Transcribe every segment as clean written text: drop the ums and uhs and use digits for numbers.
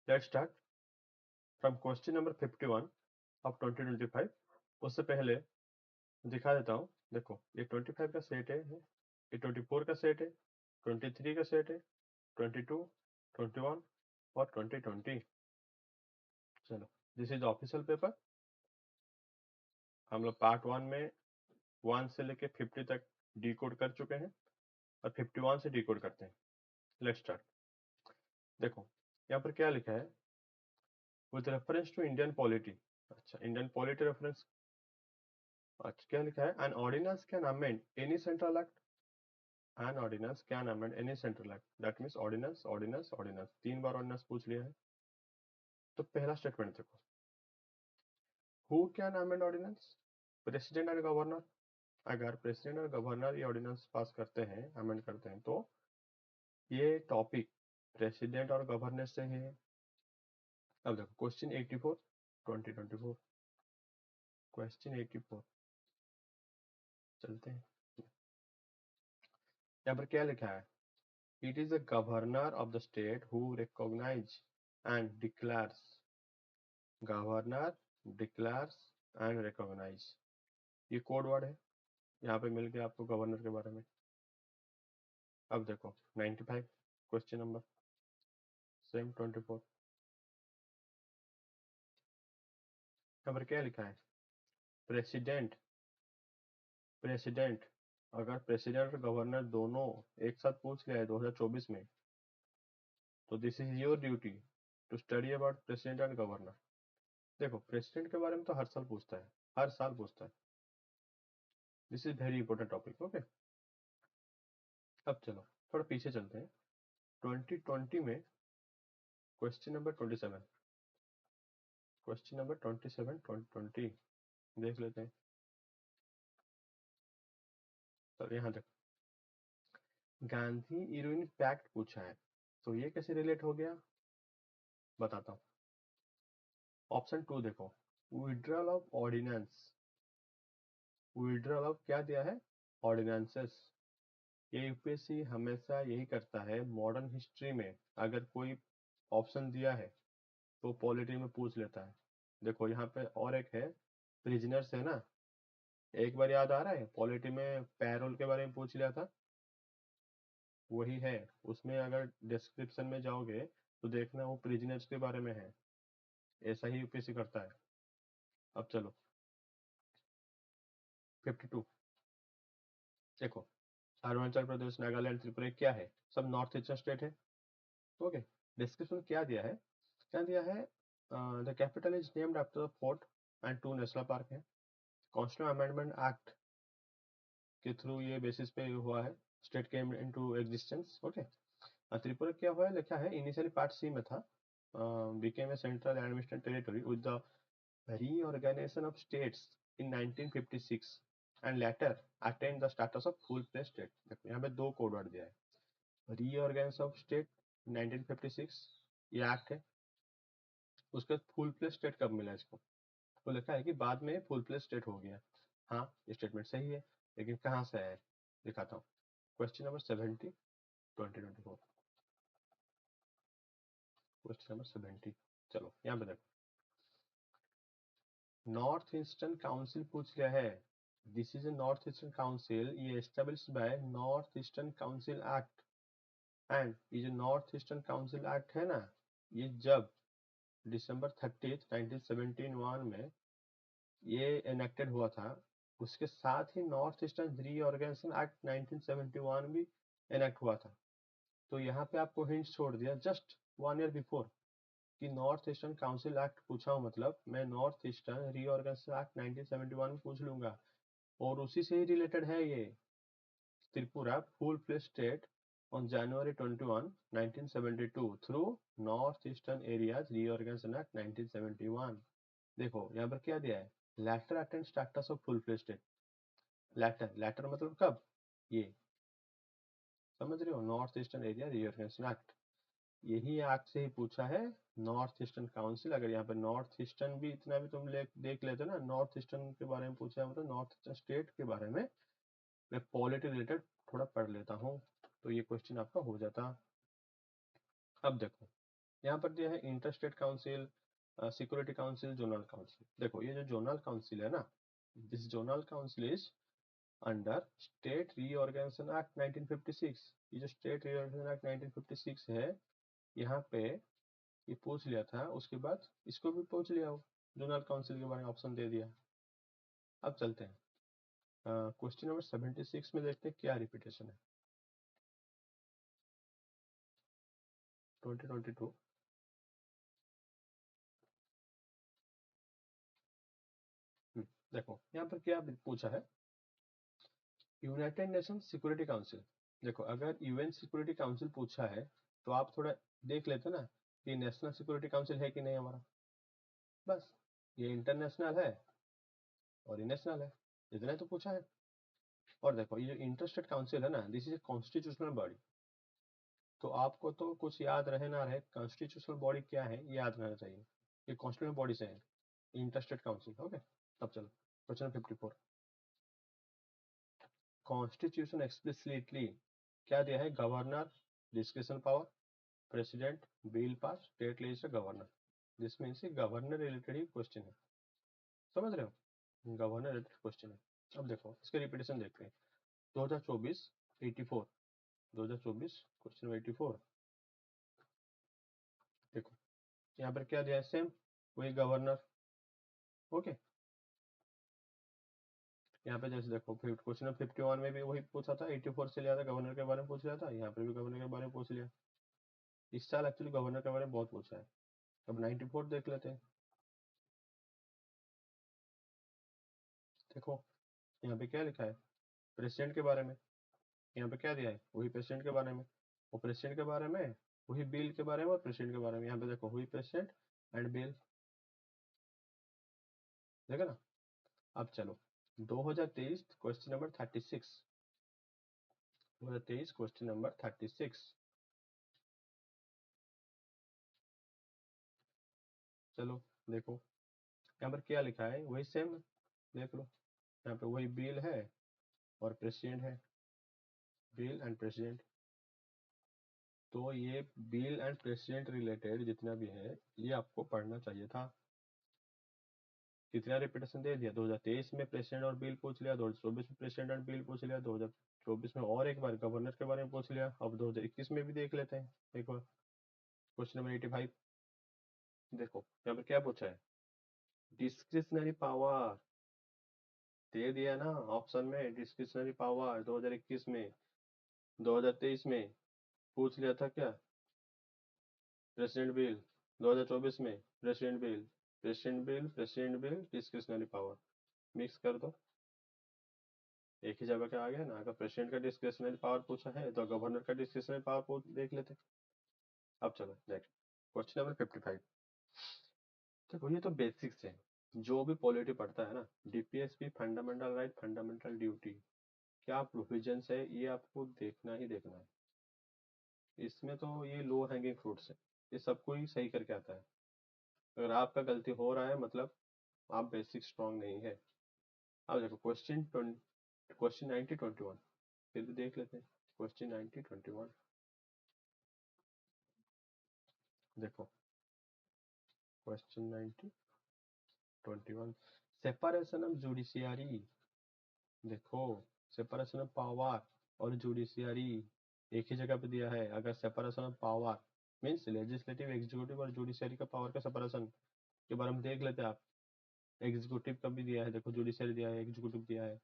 Let's start from question number 51 of 2025। उससे पहले दिखा देता हूँ। देखो ये 25 का सेट है, ये 24 का सेट है, 23 का सेट है, 22, 21 और 2020। चलो, दिस इज ऑफिशियल पेपर। हम लोग पार्ट 1 में 1 से लेके 50 तक डिकोड कर चुके हैं और 51 से डिकोड करते हैं। Let's start. देखो यहाँ पर क्या लिखा है, with reference to Indian polity. अच्छा, इंडियन पॉलिटी रेफरेंस। अच्छा, क्या लिखा है, an ordinance can amend any central act. An ordinance can amend any central act, that means ordinance ordinance ordinance, 3 बार ऑर्डिनेंस पूछ लिया है। तो पहला स्टेटमेंट देखो, who can amend ordinance, president and governor. अगर प्रेसिडेंट और गवर्नर ये ऑर्डिनेंस पास करते हैं, अमेंड करते हैं, तो ये टॉपिक प्रेसिडेंट और गवर्नर से ही है। अब देखो क्वेश्चन 84 2024, क्वेश्चन 84 चलते हैं। यहाँ पर क्या लिखा है, it is the governor of the state who recognise and declares. Governor declares and recognise, ये कोड वर्ड है। यहाँ पे मिल गया आपको गवर्नर के बारे में। अब देखो 95 क्वेश्चन नंबर सेम 24। यहाँ पर क्या लिखा है, प्रेसिडेंट प्रेसिडेंट अगर प्रेसिडेंट और गवर्नर दोनों एक साथ पूछ लिया है 2024 में, तो this is your duty to study about president and governor. देखो प्रेसिडेंट के बारे में तो हर साल पूछता है, हर साल पूछता है। This is very important topic. Okay, अब चलो थोड़ा पीछे चलते हैं। 2020 में क्वेश्चन नंबर 27, क्वेश्चन नंबर 27 2020 देख लेते हैं। तो यहाँ तक गांधी इरविन पैक्ट पूछा है, तो ये कैसे रिलेट हो गया बताता हूँ। ऑप्शन 2 देखो, withdrawal of ordinance. Withdrawal of क्या दिया है, ऑर्डिनेंसेस। ये यूपीएससी हमेशा यही करता है मॉडर्न हिस्ट्री में। अगर कोई ऑप्शन दिया है तो पॉलिटी में पूछ लेता है। देखो यहाँ पे और एक है, प्रिजनर्स है ना। एक बार याद आ रहा है, पॉलिटी में पैरोल के बारे में पूछ लिया था, वही है। उसमें अगर डिस्क्रिप्शन में जाओगे तो देखना वो प्रिजनर्स के बारे में है। ऐसा ही यूपीएससी करता है। अब चलो 52 देखो, अरुणाचल प्रदेश, नागालैंड, त्रिपुरा क्या है, सब नॉर्थ ईस्टर्न स्टेट है। ओके, डिस्क्रिप्शन क्या दिया है, क्या दिया है, the capital is named after the fort and 2 national park है। कॉन्स्टिट्यूशन अमेंडमेंट एक्ट के थ्रू ये बेसिस पे हुआ है, state came into existence. Okay, Tripura क्या हुआ है, लिखा है इनिशियली पार्ट सी में था, became a central administrative territory with the reorganization of states in 1956 and later attained the status of full-fledged state। देखो यहाँ पे 2 कोड वर्ड दिया है, रीऑर्गेनाइजेशन ऑफ स्टेट 1956 ये एक्ट है, उसके बाद फुल फ्लेज स्टेट कब मिला इसको, तो लिखा है कि बाद में फुल फ्लेज स्टेट हो गया। हाँ, ये स्टेटमेंट सही है, लेकिन कहाँ से है दिखाता हूँ। Question number 70 2024, question number 70। चलो यहाँ पे देखो, नॉर्थ ईस्टर्न काउंसिल पूछ लिया है। This is a North Eastern Council, ये established by North Eastern Council Act. And ये जो नॉर्थ ईस्टर्न काउंसिल एक्ट है ना, ये जब December 30 1971 में ये एनेक्टेड हुआ था, उसके साथ ही नॉर्थ ईस्टर्न रीऑर्गेनाइजेशन एक्ट 1971 भी एनेक्ट हुआ था। तो यहाँ पे आपको हिंट छोड़ दिया जस्ट 1 ईयर बिफोर कि नॉर्थ ईस्टर्न काउंसिल एक्ट पूछा हूँ, मतलब मैं नॉर्थ ईस्टर्न रीऑर्गेनाइजेशन एक्ट 1971 में पूछ लूंगा, और उसी से ही रिलेटेड है ये। Tripura full fledge state on January 21, 1972 through North Eastern Areas Reorganization Act 1971। देखो यहाँ पर क्या दिया है, latter attained status of full fledged state। latter latter मतलब कब, ये समझ रहे हो, north eastern area reorganisation act, यही एक्ट से ही पूछा है नॉर्थ ईस्टर्न काउंसिल। अगर यहाँ पे नॉर्थ ईस्टर्न भी इतना भी तुम देख लेते ना, नॉर्थ ईस्टर्न के बारे में पूछा है, मतलब नॉर्थ ईस्टर्न स्टेट के बारे में मैं पॉलिटी रिलेटेड थोड़ा पढ़ लेता हूँ, तो ये क्वेश्चन आपका हो जाता। अब देखो यहाँ पर दिया है inter state council, security council, zonal council. देखो ये जो जोनल काउंसिल है ना, this zonal council is under state reorganisation act 1956। ये जो स्टेट रीऑर्गेनाइजेशन एक्ट 1956 है, यहाँ पे ये पूछ लिया था, उसके बाद इसको भी पूछ लिया हो, जोनल काउंसिल के बारे में ऑप्शन दे दिया। अब चलते हैं क्वेश्चन नंबर 76 में, देखते हैं क्या रिपीटेशन है। 2022। देखो यहाँ पर क्या पूछा है, यूनाइटेड नेशन सिक्योरिटी काउंसिल। देखो अगर यूएन सिक्योरिटी काउंसिल पूछा है तो आप थोड़ा देख लेते ना कि नेशनल सिक्योरिटी काउंसिल है कि नहीं हमारा, बस ये इंटरनेशनल है और ये नेशनल है, इतना ही तो पूछा है। और देखो ये जो इंटरस्टेट काउंसिल है ना, this is a constitutional body. तो आपको तो कुछ याद रहे ना रहे, कॉन्स्टिट्यूशनल बॉडी क्या है ये याद रहना चाहिए। ये कॉन्स्टिट्यूशनल बॉडी से है, इंटरस्टेट काउंसिल। ओके, अब चलो क्वेश्चन 54। कॉन्स्टिट्यूशन एक्सप्लिसिटली क्या दिया है, governor description power, president, bill pass, state legislature, governor. This means governor related he question है, समझ रहे हो, गवर्नर रिलेटेड क्वेश्चन है। अब देखो इसके रिपीटेशन देखते हैं। 2024 84, 2024 क्वेश्चन 84। देखो यहाँ पर क्या दिया है, सेम वही गवर्नर। ओके, यहाँ पे जैसे देखो क्वेश्चन 51 में भी वही पूछा था, 84 से लिया था, गवर्नर के बारे में पूछ लिया था, यहाँ पर भी गवर्नर के बारे में पूछ लिया। इस साल एक्चुअली गवर्नर के बारे में बहुत पूछा है। अब 94 देख लेते हैं। देखो यहाँ पे क्या लिखा है, प्रेसिडेंट के बारे में। यहाँ पे क्या दिया है, वही प्रेसिडेंट के बारे में, और प्रेसिडेंट के बारे में वही बिल के बारे में, और प्रेसिडेंट के बारे में। यहाँ पे देखो वही प्रेसिडेंट एंड बिल, देखा ना। अब चलो 2023 क्वेश्चन नंबर 36, 2023 क्वेश्चन नंबर 36। चलो देखो यहाँ पर क्या लिखा है, वही सेम देख लो। यहाँ पे वही बिल है और प्रेसिडेंट है, बिल एंड प्रेसिडेंट। तो ये बिल एंड प्रेसिडेंट रिलेटेड जितना भी है ये आपको पढ़ना चाहिए था। कितना रिपीटेशन दे दिया, 2023 में प्रेसिडेंट और बिल पूछ लिया, 2024 में प्रेसिडेंट और बिल पूछ लिया, 2024 में और एक बार गवर्नर के बारे में पूछ लिया। अब 2021 में भी देख लेते हैं एक बार, क्वेश्चन नंबर 85। देखो यहाँ पर क्या पूछा है, डिस्क्रिशनरी पावर दे दिया ना ऑप्शन में, डिस्क्रिशनरी पावर 2021 में, 2023 में पूछ लिया था क्या, प्रेसिडेंट बिल, 2024 में president bill, president bill, president bill, discretionary power, mix कर दो, एक ही जगह का आ गया ना। अगर प्रेसिडेंट का डिस्क्रिशनरी पावर पूछा है तो गवर्नर का डिस्क्रिशनरी पावर देख लेते। अब चलो नेक्स्ट क्वेश्चन नंबर 55। देखो ये तो बेसिक्स है, जो भी पॉलिटी पढ़ता है ना, DPSP, fundamental right, fundamental duty, क्या प्रोविजंस है ये आपको देखना ही देखना है। इसमें तो ये लो हैंगिंग फ्रूट्स है, ये सबको ही सही करके आता है। अगर आपका गलती हो रहा है मतलब आप बेसिक स्ट्रांग नहीं है। अब देखो क्वेश्चन 90-21 फिर भी देख लेते हैं। क्वेश्चन 90-21 देखो, क्वेश्चन 90-21, सेपरेशन ऑफ जुडिशियरी। देखो सेपरेशन ऑफ पावर और जुडिशियरी एक ही जगह पे दिया है। अगर separation of power means legislative, executive और जुडिशियरी का पावर का सेपरेशन के बारे में देख लेते हैं आप। एग्जीक्यूटिव का भी दिया है, देखो जुडिशियरी दिया है, एग्जीक्यूटिव दिया है,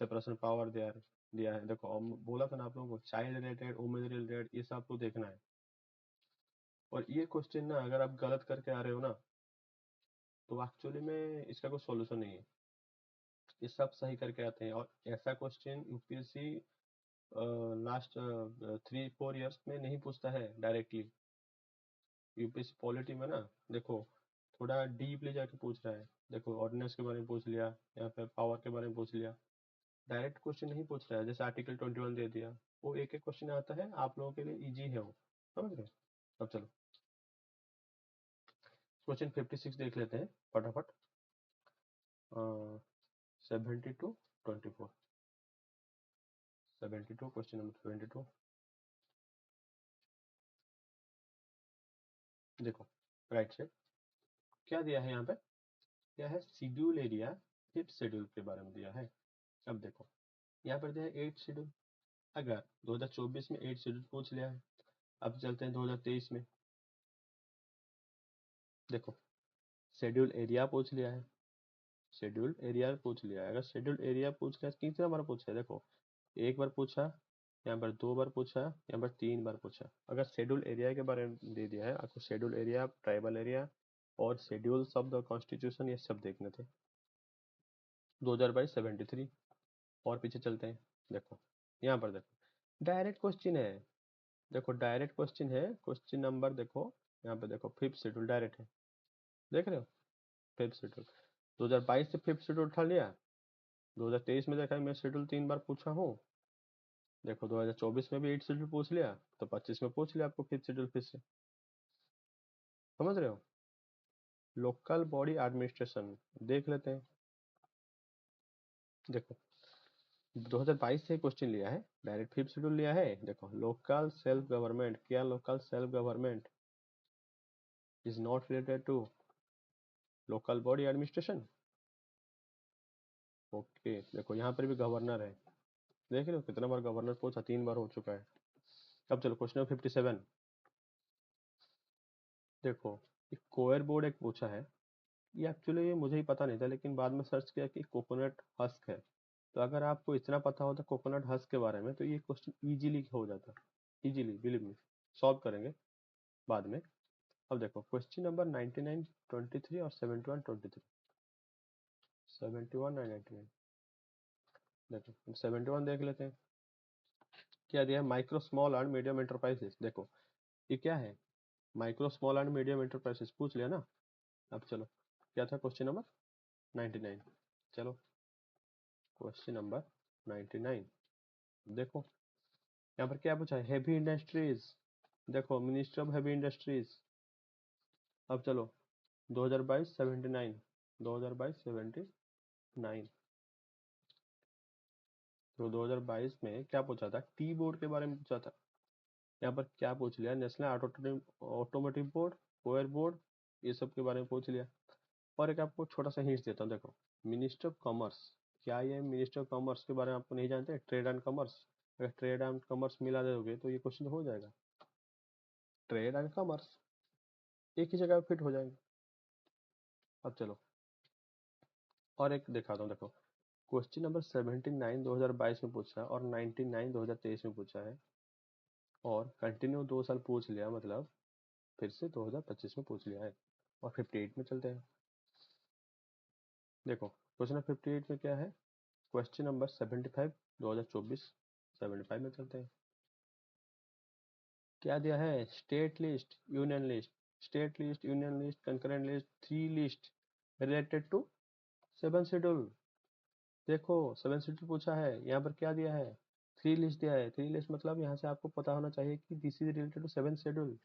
सेपरेशन पावर दिया है। देखो हम बोला था ना आप लोगों को, चाइल्ड रिलेटेड, वुमेन रिलेटेड, ये सब आपको देखना है। और ये क्वेश्चन ना अगर आप गलत करके आ रहे हो ना तो एक्चुअली में इसका कोई सॉल्यूशन नहीं है। ये सब सही करके आते हैं, और ऐसा क्वेश्चन यूपीएससी लास्ट 3-4 इयर्स में नहीं पूछता है डायरेक्टली। यूपीएससी पॉलिटी में ना देखो थोड़ा डीपली जाके पूछ रहा है। देखो ऑर्डिनेंस के बारे में पूछ लिया, यहाँ पे पावर के बारे में पूछ लिया, डायरेक्ट क्वेश्चन नहीं पूछ रहा है। जैसे आर्टिकल 21 दे दिया, वो एक एक क्वेश्चन आता है, आप लोगों के लिए इजी है वो, समझ रहे हो। अब चलो क्वेश्चन 56 देख लेते हैं फटाफट। 72-24, 72 क्वेश्चन नंबर 72। देखो राइट से क्या दिया है यहाँ पे, क्या है शेड्यूल एरिया, फिफ्थ शेड्यूल के बारे में दिया है। अब देखो यहाँ पर दिया है 8 शेड्यूल। अगर 2024 में 8 शेड्यूल पूछ लिया है, अब चलते हैं 2023 में। देखो शेड्यूल एरिया पूछ लिया है, शेड्यूल एरिया पूछ लिया है। अगर शेड्यूल एरिया पूछ लिया कितने बार पूछा है, देखो एक बार पूछा, यहाँ पर 2 बार पूछा, यहाँ पर 3 बार पूछा। अगर शेड्यूल एरिया के बारे में दे दिया है आपको, शेड्यूल एरिया, ट्राइबल एरिया और शेड्यूल शब्द और कॉन्स्टिट्यूशन ये सब देखने थे। 2022 73। और पीछे चलते हैं, देखो यहाँ पर देखो डायरेक्ट क्वेश्चन है। देखो डायरेक्ट क्वेश्चन है, क्वेश्चन नंबर देखो यहाँ पे, देखो फिफ्थ शेड्यूल डायरेक्ट है, देख रहे हो फिफ्थ शेड्यूल। 2022 से फिफ्थ शेड्यूल उठा लिया, 2023 में देखा है मैं शेड्यूल 3 बार पूछा हूँ। देखो 2024 में भी 8 शेड्यूल पूछ लिया, तो 25 में पूछ लिया आपको फिफ्थ शेड्यूल फिर से। समझ रहे हो। लोकल बॉडी एडमिनिस्ट्रेशन देख लेते हैं। देखो 2022 से क्वेश्चन लिया है, डायरेक्ट फिफ्थ शेड्यूल लिया है। देखो लोकल सेल्फ गवर्नमेंट, क्या local self government is not related to local body administration. Okay देखो यहाँ पर भी गवर्नर है, देख रहे हो कितना बार गवर्नर पूछा, 3 बार हो चुका है। अब चलो क्वेश्चन नंबर 57। देखो एक कोयर बोर्ड एक पूछा है, ये एक्चुअली मुझे ही पता नहीं था, लेकिन बाद में सर्च किया कि कोकोनट हस्क है। तो अगर आपको इतना पता होता कोकोनट हस्क के बारे में तो ये क्वेश्चन इजीली हो जाता, इजीली बिलीव मी, सॉल्व करेंगे बाद में। अब देखो क्वेश्चन नंबर 99 23 और 71 23, 71 और 99। देखो 71 देख लेते हैं, क्या दिया है, micro small and medium enterprises. देखो ये क्या है, micro small and medium enterprises पूछ लिया ना। अब चलो क्या था क्वेश्चन नंबर 99। चलो क्वेश्चन नंबर 99 देखो यहाँ पर क्या पूछा है, हेवी इंडस्ट्रीज। देखो मिनिस्टर ऑफ हेवी इंडस्ट्रीज। अब चलो 2022 79, 2022 79। तो 2022 में क्या पूछा था, टी बोर्ड के बारे में पूछा था। यहाँ पर क्या पूछ लिया, नेशनल ऑटोमोटिव बोर्ड, कोयर बोर्ड, ये सब के बारे में पूछ लिया। और एक आपको छोटा सा हिंट देता हूँ, देखो मिनिस्टर ऑफ कॉमर्स, क्या ये मिनिस्टर ऑफ कॉमर्स के बारे में आपको नहीं जानते, ट्रेड एंड कॉमर्स। अगर ट्रेड एंड कॉमर्स मिला दोगे तो ये क्वेश्चन हो जाएगा, ट्रेड एंड कॉमर्स एक ही जगह फिट हो जाएंगे। अब चलो और एक दिखाता हूँ, देखो क्वेश्चन नंबर 79 2022 में पूछा है और 99 2023 में पूछा है, और कंटिन्यू 2 साल पूछ लिया, मतलब फिर से 2025 में पूछ लिया है। और 58 में चलते हैं, देखो क्वेश्चन नंबर 58 में क्या है, क्वेश्चन नंबर 75 2024, 75 में चलते हैं। क्या दिया है, state list union list, state list union list concurrent list, 3 list related to 7 schedule. देखो 7 शेड्यूल पूछा है, यहाँ पर क्या दिया है, 3 लिस्ट दिया है। 3 लिस्ट मतलब यहाँ से आपको पता होना चाहिए कि this is related to 7 schedule.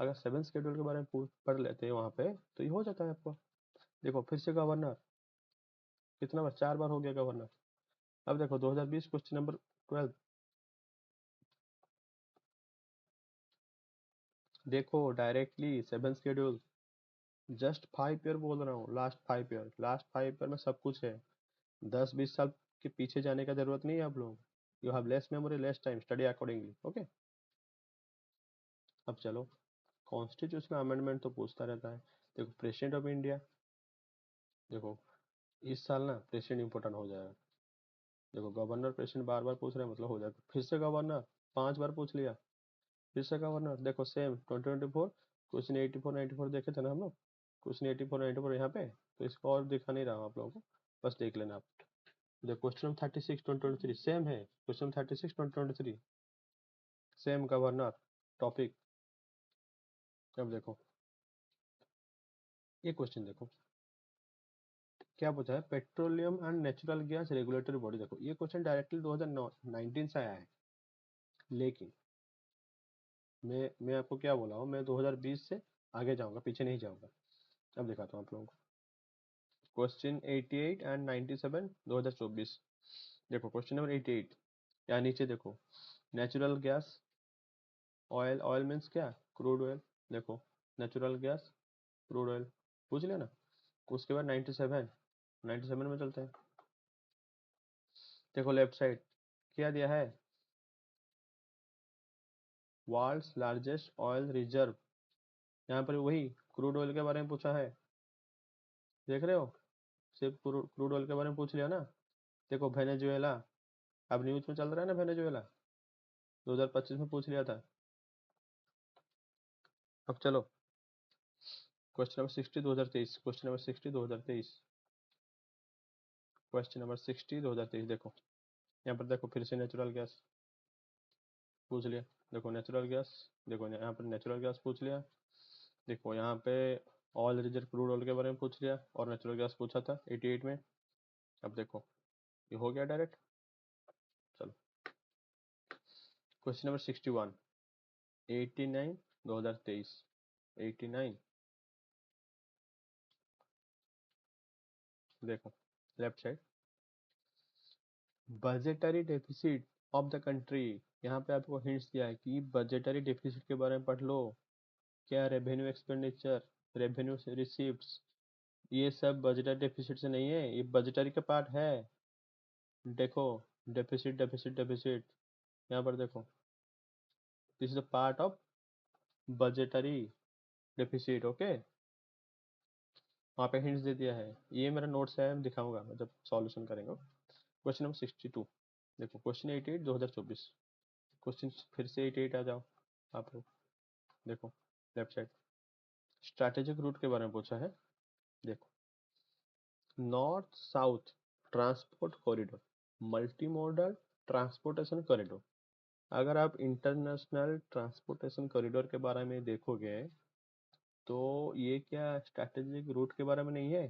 अगर 7 शेड्यूल के बारे में पढ़ लेते हैं वहाँ पे तो ये हो जाता है आपको। देखो फिर से गवर्नर, कितना बार, 4 बार हो गया गवर्नर। अब देखो 2020 क्वेश्चन नंबर 12। देखो डायरेक्टली 7 शेड्यूल, जस्ट 5 ईयर बोल रहा हूँ, लास्ट 5 ईयर, लास्ट 5 ईयर में सब कुछ है। 10-20 साल के पीछे जाने का जरूरत नहीं है आप लोग। You have less memory less time, study accordingly. Okay अब चलो कॉन्स्टिट्यूशनल अमेंडमेंट तो पूछता रहता है। देखो प्रेसिडेंट ऑफ इंडिया, देखो इस साल ना प्रेसिडेंट इंपॉर्टेंट हो जाएगा। देखो गवर्नर प्रेसिडेंट बार बार पूछ रहे हैं, मतलब हो जाएगा। फिर से गवर्नर 5 बार पूछ लिया, फिर से गवर्नर। देखो सेम 2024 क्वेश्चन 84 94 देखे थे ना हम लोग, क्वेश्चन 84 94 यहाँ पे, तो इसको और दिखा नहीं रहा हूँ आप लोगों को, बस देख लेना आप। देखो क्वेश्चन 36 2023 सेम है, क्वेश्चन 36 2023 सेम गवर्नर टॉपिक। अब देखो ये क्वेश्चन देखो क्या पूछा है, petroleum and natural gas regulatory body. देखो ये क्वेश्चन डायरेक्टली 2019 से आया है, लेकिन मैं आपको क्या बोला हूँ, मैं 2020 से आगे जाऊंगा, पीछे नहीं जाऊंगा। अब दिखाता हूँ आप लोगों को क्वेश्चन 88 एंड 97 2024। देखो क्वेश्चन नंबर 88, यहाँ नीचे देखो natural gas, oil, oil means क्या, क्रूड ऑयल। देखो नेचुरल गैस, क्रूड ऑयल पूछ लिया ना। उसके बाद 97, 97 में चलते हैं। देखो लेफ्ट साइड क्या दिया है, वर्ल्ड्स लार्जेस्ट ऑयल रिजर्व। यहाँ पर वही क्रूड ऑयल के बारे में पूछा है, देख रहे हो, सिर्फ क्रूड ऑयल के बारे में पूछ लिया ना। देखो वेनेजुएला, अब न्यूज में चल रहा है ना वेनेजुएला, 2025 में पूछ लिया था। अब चलो question number 60 2023, question number 60 2023, question number 60 2023। देखो यहाँ पर देखो फिर से नेचुरल गैस पूछ लिया। देखो नेचुरल गैस, देखो यहाँ पर नेचुरल गैस पूछ लिया। देखो यहाँ पे ऑयल रिजर्व क्रूड ऑयल के बारे में पूछ लिया और नेचुरल गैस पूछा था 88 में। अब देखो ये हो गया डायरेक्ट। चलो क्वेश्चन नंबर 61, 89 2023, 89। देखो left side, budgetary deficit of the country. यहाँ पे आपको हिंट्स दिया है कि बजटरी डेफिसिट के बारे में पढ़ लो। क्या रेवेन्यू एक्सपेंडिचर, रेवेन्यू रिसीप्ट्स, ये सब बजटरी डेफिसिट से नहीं है, ये बजटरी का पार्ट है। देखो डेफिसिट डेफिसिट डेफिसिट, यहाँ पर देखो this is a part of budgetary deficit. Okay, वहाँ पे हिंट्स दे दिया है, ये मेरा नोट्स है, दिखाऊंगा जब सॉल्यूशन करेंगे। Question number 62। देखो क्वेश्चन 88 2024, क्वेश्चन फिर से 88 आ जाओ आप लोग। देखो लेफ्ट साइड स्ट्रैटेजिक रूट के बारे में पूछा है। देखो north south transport corridor, multi modal transportation corridor. अगर आप इंटरनेशनल ट्रांसपोर्टेशन कॉरिडोर के बारे में देखोगे तो ये क्या स्ट्रैटेजिक रूट के बारे में नहीं है।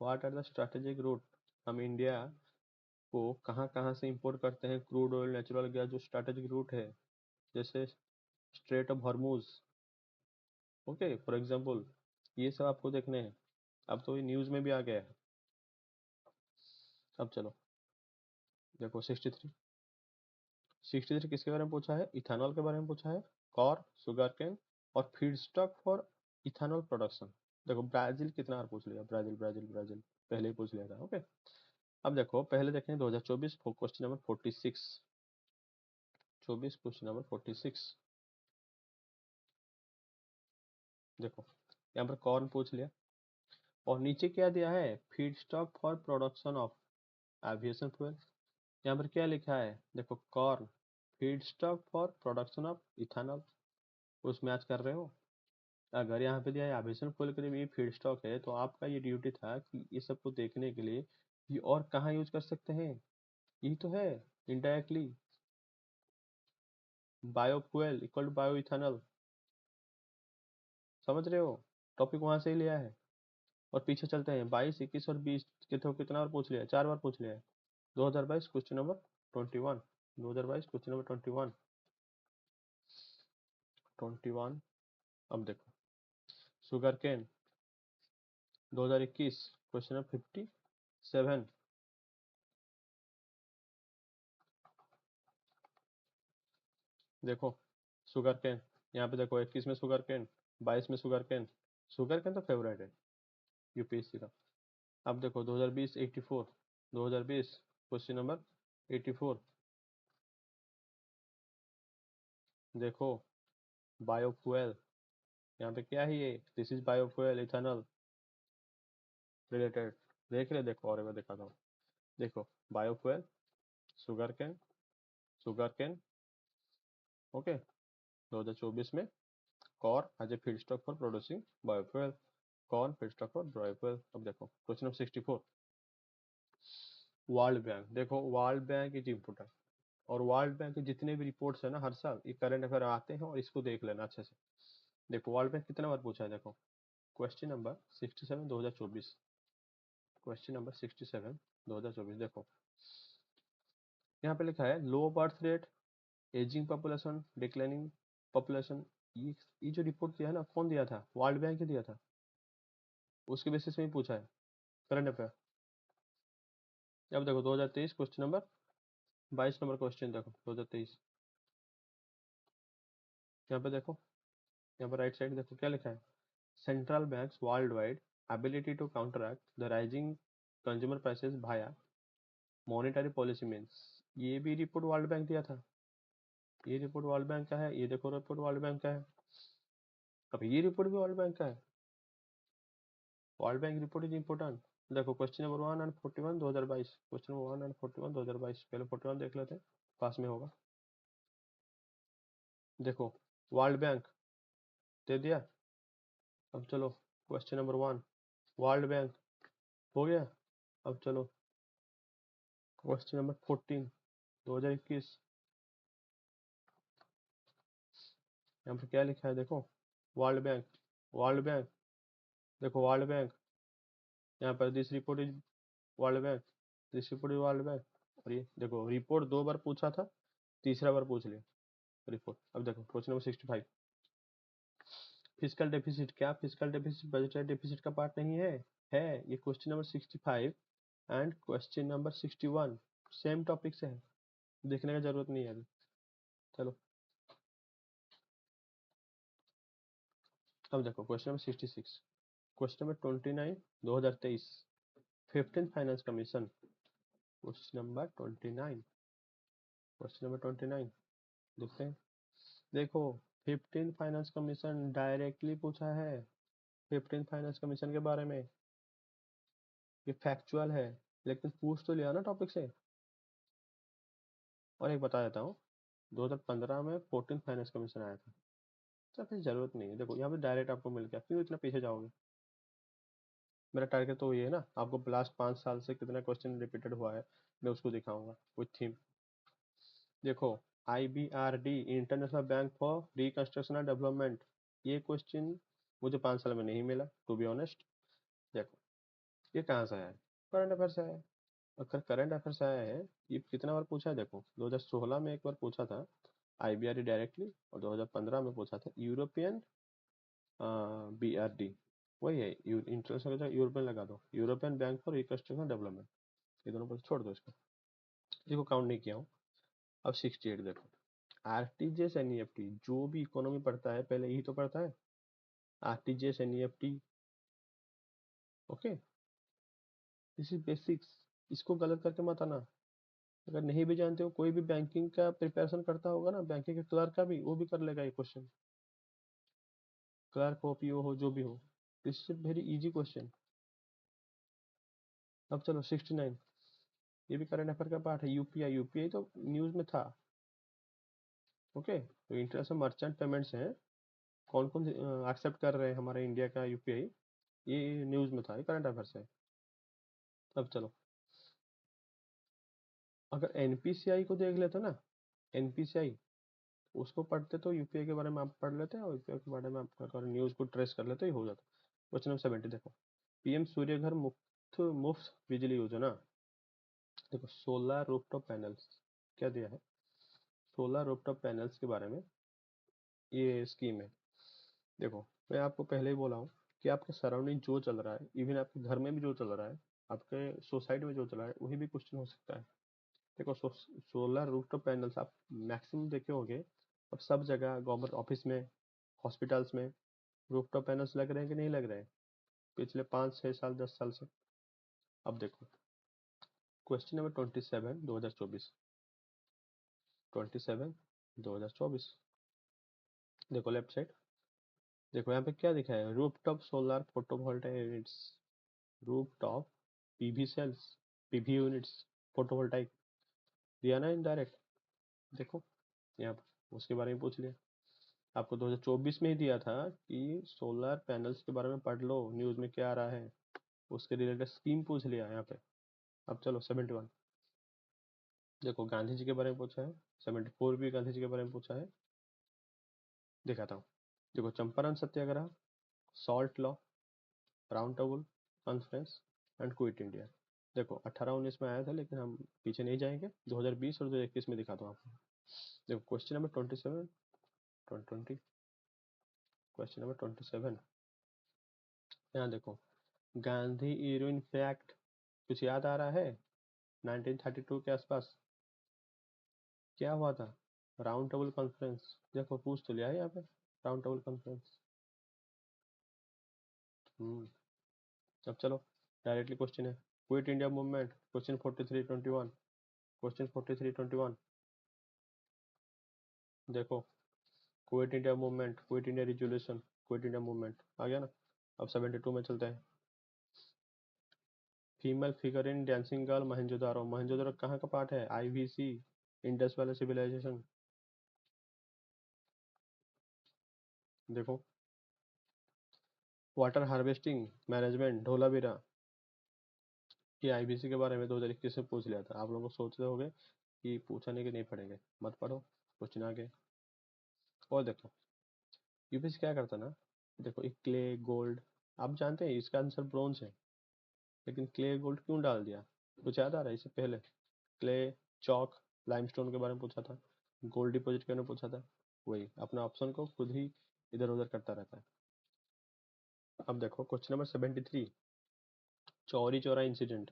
What are the strategic route, हम इंडिया को कहाँ कहाँ से इंपोर्ट करते हैं क्रूड ऑयल नेचुरल गैस, जो स्ट्रैटेजिक रूट है, जैसे strait of Hormuz. Okay for example, ये सब आपको देखने हैं। अब तो ये न्यूज़ में भी आ गया है। अब चलो देखो 63, 63 किसके बारे में पूछा है, इथेनॉल के बारे में पूछा है। कॉर, शुगर केन और फीडस्टॉक फॉर इथेनॉल प्रोडक्शन। देखो ब्राजील कितना बार पूछ लिया, ब्राजील ब्राजील ब्राजील पहले ही पूछ लिया था। ओके अब देखो पहले देखें 2024 क्वेश्चन नंबर 46, 24 क्वेश्चन नंबर 46। देखो यहाँ पर कॉर्न पूछ लिया और नीचे क्या दिया है, feedstock for production of aviation fuel. यहाँ पर क्या लिखा है, देखो corn feedstock for production of ethanol, उस मैच कर रहे हो। अगर यहाँ पे दिया है एविएशन फ्यूल के लिए भी फीडस्टॉक है, तो आपका ये ड्यूटी था कि ये सबको देखने के लिए ये और कहाँ यूज कर सकते हैं, यही तो है indirectly, biofuel equal to bio ethanol. समझ रहे हो, टॉपिक वहां से ही लिया है। और पीछे चलते हैं 22 21 और 20 के तो कितना बार पूछ लिया है, 4 बार पूछ लिया है। 2022 क्वेश्चन नंबर 21, 2022 क्वेश्चन नंबर 21, 21। अब देखो शुगर केन 2021 क्वेश्चन नंबर 57। देखो शुगर केन, यहाँ पे देखो 21 में शुगर केन, 22 में शुगर केन। शुगर केन तो फेवरेट है यूपीएससी का। अब देखो 2020 84, 2020 क्वेश्चन नंबर 84। देखो बायोफ्यूल, यहाँ पे क्या है ये, this is biofuel ethanol related. देख रहे, देखो और मैं दिखाता हूँ। देखो biofuel, sugarcane, sugarcane. Okay 2024 में corn as a feedstock for producing biofuel, corn feedstock for biofuel. अब देखो क्वेश्चन नंबर 64, वर्ल्ड बैंक। देखो वर्ल्ड बैंक इज इम्पोर्टेंट, और वर्ल्ड बैंक के जितने भी रिपोर्ट्स है ना हर साल, ये करंट अफेयर आते हैं और इसको देख लेना अच्छे से। देखो वर्ल्ड बैंक कितना बार पूछा है, देखो क्वेश्चन नंबर 67 2024, क्वेश्चन नंबर 67 2024। देखो यहाँ पे लिखा है low birth rate, ageing population, declining population. ये जो रिपोर्ट दिया है ना, कौन दिया था, वर्ल्ड बैंक ही दिया था, उसके बेसिस में ही पूछा है करंट अफेयर। अब देखो 2023 क्वेश्चन नंबर 22 नंबर क्वेश्चन, देखो 2023। यहाँ पे देखो यहाँ पर राइट साइड देखो क्या लिखा है, central banks worldwide ability to counteract the rising consumer prices via monetary policy means. ये भी रिपोर्ट वर्ल्ड बैंक दिया था, ये रिपोर्ट वर्ल्ड बैंक का है, ये देखो रिपोर्ट वर्ल्ड बैंक का है। अब ये रिपोर्ट भी वर्ल्ड बैंक का है, World Bank report is important. देखो question number 1 and 41 2022, question number 1 and 41 2022, पहले 41 देख लेते हैं, पास में होगा। देखो वर्ल्ड बैंक दे दिया। अब चलो क्वेश्चन नंबर 1 वर्ल्ड बैंक हो गया। अब चलो क्वेश्चन नंबर 14 2021, यहाँ पर क्या लिखा है देखो, वर्ल्ड बैंक, वर्ल्ड बैंक, देखो वर्ल्ड बैंक, यहाँ पर this report is world bank, this report is world bank. और ये देखो रिपोर्ट 2 बार पूछा था, तीसरा बार पूछ लिया रिपोर्ट। अब देखो क्वेश्चन नंबर 65, फिजिकल डेफिसिट, क्या फिजिकल डेफिसिट बजटरी डेफिसिट का पार्ट नहीं है? है। ये question number 65 and question number 61 same topic से है, देखने का जरूरत नहीं है अभी। चलो अब देखो question number 66, question number 29 2023, 15 finance commission, question number 29, question number 29 देखते हैं। देखो 15 फाइनेंस कमीशन डायरेक्टली पूछा है, 15 फाइनेंस कमीशन के बारे में, ये फैक्चुअल है, लेकिन पूछ तो लिया ना टॉपिक से। और एक बता देता हूँ, 2015 में 14 फाइनेंस कमीशन आया था, तो फिर जरूरत नहीं है। देखो यहाँ पे डायरेक्ट आपको मिल गया, क्यों इतना पीछे जाओगे। मेरा टारगेट तो ये है ना, आपको लास्ट 5 साल से कितना क्वेश्चन रिपीटेड हुआ है मैं उसको दिखाऊंगा विथ थीम। देखो IBRD international bank for reconstruction and development, ये क्वेश्चन मुझे 5 साल में नहीं मिला टू बी ऑनेस्ट। देखो ये कहाँ से आया है, करंट अफेयर से आया है। अगर करंट अफेयर से आया है, ये कितना बार पूछा है देखो, 2016 में एक बार पूछा था IBRD डायरेक्टली, और 2015 में पूछा था यूरोपियन BRD, वही है इंटरनेशनल, यूरोपियन लगा दो, European bank for reconstruction development, ये दोनों पर छोड़ दो इसको, इसको काउंट नहीं किया हूँ। अब 68 देखो, RTGS NEFT, जो भी इकोनॉमी पढ़ता है पहले यही तो पढ़ता है, RTGS NEFT, okay, this is basics, इसको गलत करके मत आना। अगर नहीं भी जानते हो, कोई भी बैंकिंग का प्रिपरेशन करता होगा ना, बैंकिंग के क्लर्क का भी, वो भी कर लेगा ये क्वेश्चन, क्लर्क हो PO हो जो भी हो, this is very easy question. अब चलो 69, ये भी करंट अफेयर का पार्ट है, यूपीआई तो न्यूज में था, ओके। तो इंटरनेशनल मर्चेंट पेमेंट्स हैं, कौन कौन एक्सेप्ट कर रहे हैं हमारे इंडिया का यूपीआई, ये न्यूज में था, ये करंट अफेयर है। अब चलो अगर एनपीसीआई को देख लेते ना, एनपीसीआई उसको पढ़ते तो यूपीआई के बारे में आप पढ़ लेते हैं, और यूपीआई के बारे में आप अगर न्यूज को ट्रेस कर लेते ही हो जाता। क्वेश्चन नंबर 70 देखो, PM सूर्य घर मुफ्त बिजली योजना, देखो सोलर रूफटॉप पैनल्स, क्या दिया है, सोलर रूफटॉप पैनल्स के बारे में ये स्कीम है। देखो मैं आपको पहले ही बोला हूँ कि आपके सराउंडिंग जो चल रहा है, इवन आपके घर में भी जो चल रहा है, आपके सोसाइटी में जो चल रहा है, वही भी क्वेश्चन हो सकता है। देखो सोलर रूफटॉप पैनल्स आप मैक्सिमम देखे होंगे, अब सब जगह गवर्नमेंट ऑफिस में, हॉस्पिटल्स में रूफटॉप पैनल्स लग रहे हैं कि नहीं लग रहे हैं, पिछले 5 6 साल 10 साल से। अब देखो क्वेश्चन नंबर 27 2024, 27 2024, देखो लेफ्ट साइड, देखो यहाँ पे क्या लिखा है, rooftop solar photovoltaic units, rooftop PV cells, PV units, photovoltaic, दिया ना इनडायरेक्ट। देखो यहाँ पर उसके बारे में पूछ लिया, आपको 2024 में ही दिया था कि सोलर पैनल्स के बारे में पढ़ लो, न्यूज में क्या आ रहा है, उसके रिलेटेड स्कीम पूछ लिया यहाँ पे। अब चलो 71, देखो गांधी जी के बारे में पूछा है, 74 भी गांधी जी के बारे में पूछा है, दिखाता हूँ। देखो Champaran Satyagraha, salt law, round table conference and Quit India. देखो 18-19 में आया था, लेकिन हम पीछे नहीं जाएंगे, 2020 और 2021 में दिखाता हूँ आपको। देखो क्वेश्चन नंबर 27 20, क्वेश्चन नंबर 27, यहाँ देखो गांधी हीरोइन फैक्ट, कुछ याद आ रहा है, 1932 के आसपास क्या हुआ था, राउंड टेबल कॉन्फ्रेंस, देखो पूछ तो लिया है यहाँ पे। Round table conference. अब चलो डायरेक्टली क्वेश्चन है, Quit India movement, question 4321, question 4321 देखो, Quit India movement, quit India resolution, Quit India movement आ गया ना। अब 72 में चलते हैं, female figure in dancing girl Mohenjodaro, Mohenjodaro कहाँ का पार्ट है, आईवीसी, इंडस वैली सिविलाइजेशन। देखो, वाटर हार्वेस्टिंग मैनेजमेंट धोलावीरा, ये आईबीसी के बारे में 2021 में पूछ लिया था। आप लोगों को सोचते होंगे कि पूछा नहीं कि नहीं पढ़ेंगे, मत पढ़ो, क्वेश्चन आगे। और देखो यूपीएससी क्या करता ना, देखो एक क्ले गोल्ड, आप जानते हैं इसका आंसर ब्रोंज है, लेकिन क्ले गोल्ड क्यों डाल दिया, कुछ याद आ रहा है इससे पहले? क्ले, चौक, लाइमस्टोन के बारे में पूछा था, गोल्ड डिपॉजिट के बारे में पूछा था, वही अपना ऑप्शन को खुद ही इधर उधर करता रहता है। अब देखो question number 73, Chauri Chaura incident,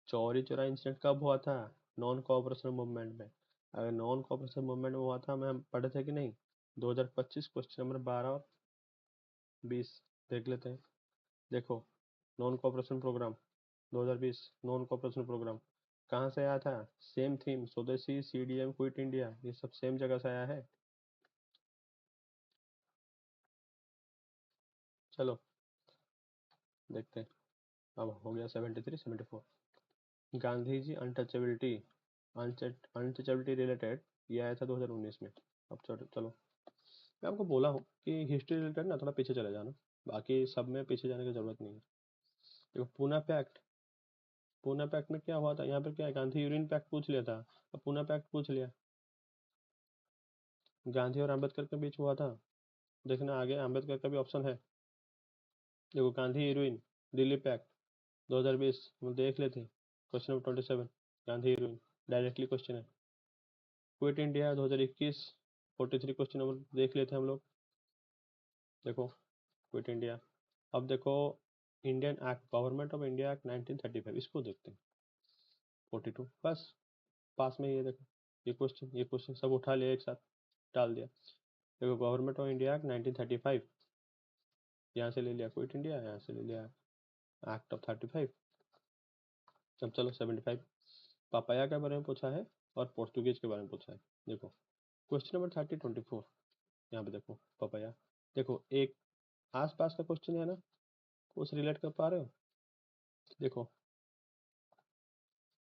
Chauri Chaura incident कब हुआ था, नॉन कोऑपरेशन मूवमेंट में। अगर नॉन कोऑपरेशन मूवमेंट में हुआ था, हम पढ़े थे कि नहीं, 2025 क्वेश्चन नंबर 12 और 20 देख लेते हैं। देखो, non cooperation programme 2020, non cooperation programme कहाँ से आया था, same theme, Swadeshi, CDM, Quit India, ये सब सेम जगह से आया है। चलो देखते हैं, अब हो गया 73 74, Gandhi ji untouchability, untouchability related, ये आया था 2019 में। अब चलो मैं आपको बोला हूँ कि हिस्ट्री रिलेटेड ना थोड़ा पीछे चले जाना, बाकी सब में पीछे जाने की जरूरत नहीं है। देखो पूना पैक्ट, पूना पैक्ट में क्या हुआ था, यहाँ पे क्या है, गांधी यूरिन पैक्ट पूछ लिया था, अब पूना पैक्ट पूछ लिया, गांधी और अम्बेडकर के बीच हुआ था। देखना आगे अम्बेडकर का भी ऑप्शन है, देखो गांधी यूरिन, दिल्ली पैक्ट 2020 हम देख लेते हैं, question number 27, Gandhi urine directly question है। क्विट इंडिया 2021 43 क्वेश्चन नंबर देख लेते हैं हम लोग। देखो क्विट इंडिया, अब देखो Indian act, government of India act 1935, इसको देखते हैं 42, बस पास में ये देखो, ये क्वेश्चन सब उठा लिया एक साथ डाल दिया। देखो गवर्नमेंट ऑफ इंडिया एक्ट 1935, यहाँ से ले लिया क्विट इंडिया, यहाँ से ले लिया एक्ट ऑफ 35। अब चलो 75, पापाया के बारे में पूछा है और पोर्तुगीज के बारे में पूछा है। देखो क्वेश्चन नंबर 3024, यहाँ पे देखो पापाया, देखो एक आसपास का क्वेश्चन है ना, उस रिलेट कर पा रहे हो। देखो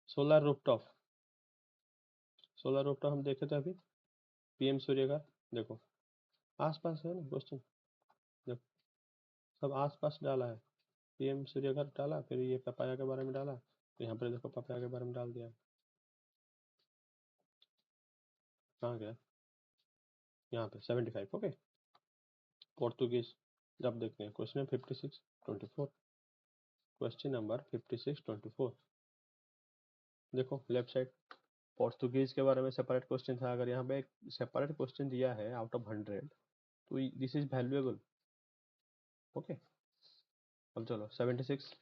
सोलर रूफटॉप, सोलर रूफटॉप हम देखे थे अभी, पीएम सूर्य का, देखो आसपास है ना क्वेश्चन, देखो सब आसपास डाला है, पीएम सूर्य घर डाला, फिर ये पपाया के बारे में डाला, तो यहाँ पर देखो पपाया के बारे में डाल दिया, कहाँ गया, यहाँ पे 75। ओके, पोर्तुगीज जब देखते हैं क्वेश्चन 5624, क्वेश्चन नंबर 5624, देखो लेफ्ट साइड पोर्तुगीज के बारे में सेपरेट क्वेश्चन था, अगर यहाँ पे एक सेपरेट क्वेश्चन दिया है आउट ऑफ 100, तो दिस इज वैल्यूएबल। ओके, अब चलो 76,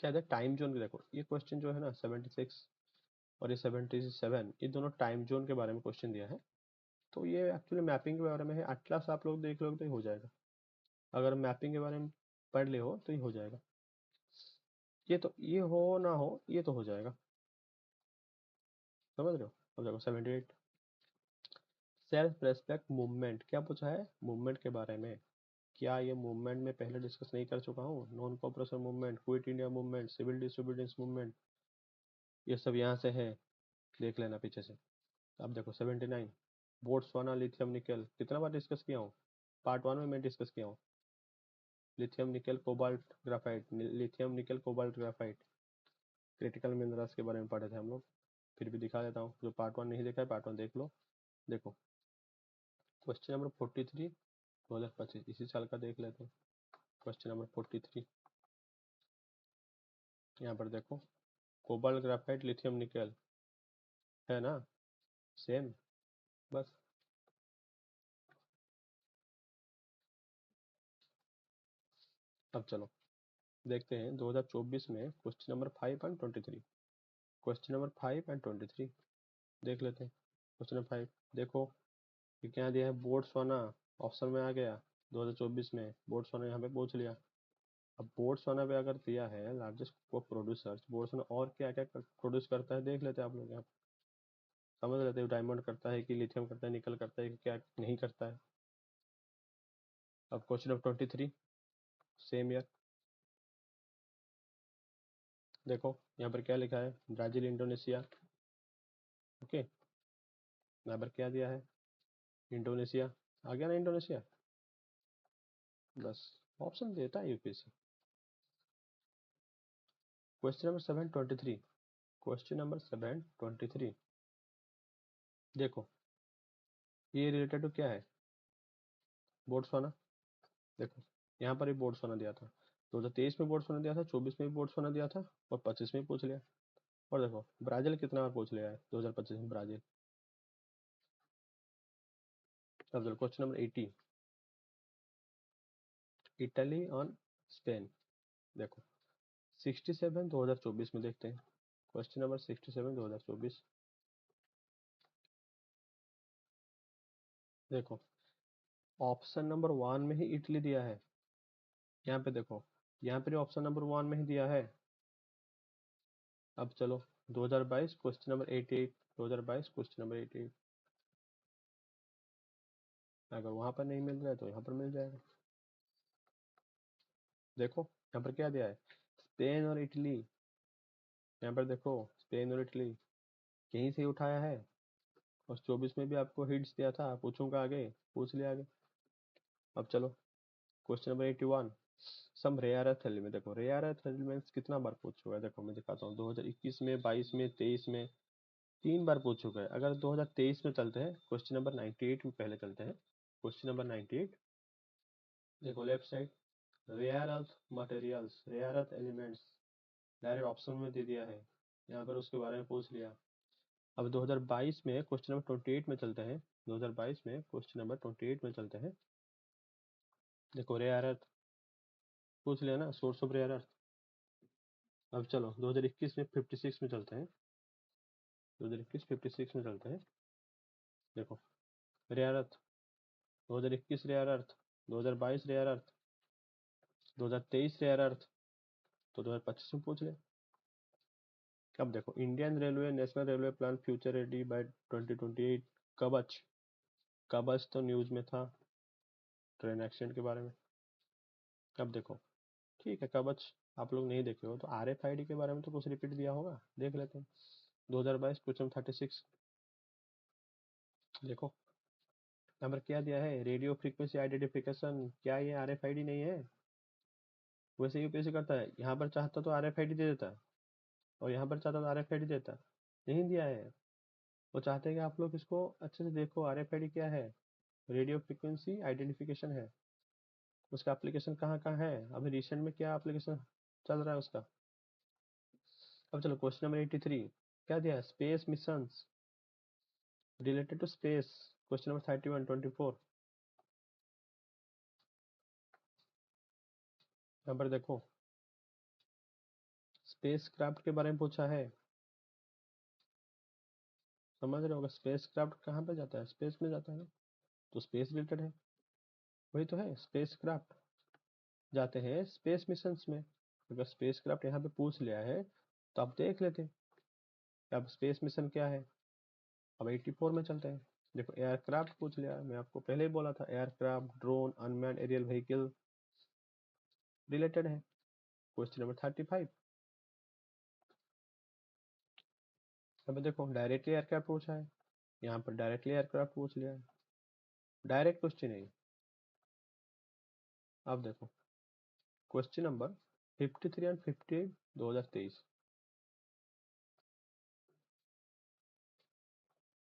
क्या है टाइम जोन, देखो ये क्वेश्चन जो है ना 76 और ये 77, ये दोनों टाइम जोन के बारे में क्वेश्चन दिया है, तो ये एक्चुअली मैपिंग के बारे में है, एटलस आप लोग देख लोगे तो ही हो जाएगा, अगर मैपिंग के बारे में पढ़ ले हो तो ही हो जाएगा, ये तो ये हो ना हो ये तो हो जाएगा, समझ रहे हो। अब देखो 78, सेल्फ रेस्पेक्ट मूवमेंट, क्या पूछा है, मूवमेंट के बारे में, क्या ये मूवमेंट में पहले डिस्कस नहीं कर चुका हूँ, non cooperation movement, quit India movement, civil disobedience movement, ये सब यहाँ से है, देख लेना पीछे से। अब देखो 79, बोट्सवाना लिथियम निकल, कितना बार डिस्कस किया हूँ, पार्ट 1 में मैं डिस्कस किया हूँ, lithium nickel cobalt graphite, lithium nickel cobalt graphite, critical minerals के बारे में पढ़े थे हम लोग, फिर भी दिखा देता हूँ, जो पार्ट 1 नहीं देखा है पार्ट 1 देख लो। देखो क्वेश्चन नंबर 43 2025, इसी साल का देख लेते हैं, क्वेश्चन नंबर 43, यहाँ पर देखो कोबाल्ट ग्राफाइट लिथियम निकल है ना, सेम, बस। अब चलो देखते हैं 2024 में question number 5 and 23, question number 5 and 23 देख लेते हैं। क्वेश्चन नंबर 5 देखो, ये क्या दिया है, बोट्सवाना ऑप्शन में आ गया 2024 में, बोट्सवाना यहाँ पे पूछ लिया। अब बोट्सवाना पे अगर दिया है लार्जेस्ट प्रोड्यूसर्स, बोट्सवाना और क्या क्या प्रोड्यूस करता है देख लेते हैं आप लोग यहाँ पे। समझ लेते हैं डायमंड करता है कि लिथियम करता है, निकल करता है कि क्या नहीं करता है। अब क्वेश्चन नंबर 23 सेम ईयर, देखो यहाँ पर क्या लिखा है, ब्राजील इंडोनेशिया। ओके, यहाँ पर क्या दिया है, इंडोनेशिया। आ गया ना इंडोनेशिया, बस ऑप्शन देता है UPSC. Question number 723, question number 723, देखो ये रिलेटेड टू क्या है, बोट्सवाना। देखो यहाँ पर भी बोट्सवाना दिया था, 2023 में बोट्सवाना दिया था, 24 में भी बोट्सवाना दिया था और 25 में भी पूछ लिया। और देखो ब्राजील कितना बार पूछ लिया है 2025 में ब्राजील। अब देखो question number 80, Italy on Spain. देखो 67 2024 में देखते हैं, क्वेश्चन नंबर 67 2024। देखो ऑप्शन नंबर 1 में ही इटली दिया है, यहाँ पे देखो, यहाँ पे ऑप्शन नंबर 1 में ही दिया है। अब चलो 2022 क्वेश्चन नंबर 88, 2022 क्वेश्चन नंबर 88, अगर वहां पर नहीं मिल रहा है तो यहाँ पर मिल जाएगा। देखो यहाँ पर क्या दिया है, स्पेन और इटली। यहाँ पर देखो स्पेन और इटली यहीं से ही उठाया है, और 24 में भी आपको हिंट्स दिया था, पूछूंगा आगे, पूछ लिया आगे। अब चलो question number 81, some rare earth element. देखो रेयर अर्थ एलिमेंट्स कितना बार पूछ चुका है, देखो मैं दिखाता हूँ, 2021 में, 22 में, 23 में, 3 बार पूछ चुका है। अगर 2023 में चलते हैं, क्वेश्चन नंबर 98 में पहले चलते हैं, क्वेश्चन नंबर 98। देखो left side, rare earth materials, rare earth elements, direct option में दे दिया है, यहाँ पर उसके बारे में पूछ लिया। अब 2022 में क्वेश्चन नंबर 28 में चलते हैं, 2022 में क्वेश्चन नंबर 28 में चलते हैं। देखो रेयर अर्थ पूछ लिया ना, सोर्स ऑफ रेयर अर्थ। अब चलो 2021 में 56 में चलते हैं, 2021 56 में चलते हैं। देखो rare earth 2021 rare earth, 2022 rare earth, 2023 rare earth, तो 2025 में पूछ ले। अब देखो Indian railway national railway plan future ready by 2028, Kavach. कवच तो न्यूज में था, ट्रेन एक्सीडेंट के बारे में। अब देखो ठीक है, कवच आप लोग नहीं देखे हो तो RFID के बारे में तो कुछ रिपीट दिया होगा, देख लेते हैं। 2022 क्वेश्चन 36, देखो नंबर क्या दिया है, रेडियो फ्रीक्वेंसी आइडेंटिफिकेशन। क्या ये RFID नहीं है? वैसे यूपीएससी करता है, यहाँ पर चाहता तो RFID दे देता, और यहाँ पर चाहता तो RFID देता, नहीं दिया है। वो चाहते हैं कि आप लोग इसको अच्छे से देखो, RFID क्या है, रेडियो फ्रीक्वेंसी आइडेंटिफिकेशन है। उसका एप्लीकेशन कहाँ कहाँ है, अभी रिसेंट में क्या एप्लीकेशन चल रहा है उसका। अब चलो क्वेश्चन नंबर 83, क्या दिया है, space missions related to space, question number 31 24। यहाँ पर देखो स्पेस क्राफ्ट के बारे में पूछा है, समझ रहे होगा, स्पेस क्राफ्ट कहाँ पे जाता है, स्पेस में जाता है ना, तो स्पेस रिलेटेड है, वही तो है, स्पेस क्राफ्ट जाते हैं स्पेस मिशंस में। अगर स्पेस क्राफ्ट यहाँ पे पूछ लिया है तो आप देख लेते हैं। अब स्पेस मिशन क्या है, अब 84 में चलते हैं। देखो एयरक्राफ्ट पूछ लिया, मैं आपको पहले ही बोला था, aircraft, drone, unmanned aerial vehicle related है। क्वेश्चन नंबर 35, अब देखो डायरेक्टली एयरक्राफ्ट पूछा है, यहाँ पर डायरेक्टली एयरक्राफ्ट पूछ लिया है, डायरेक्ट क्वेश्चन है। अब देखो क्वेश्चन नंबर 53 एंड 58 2023,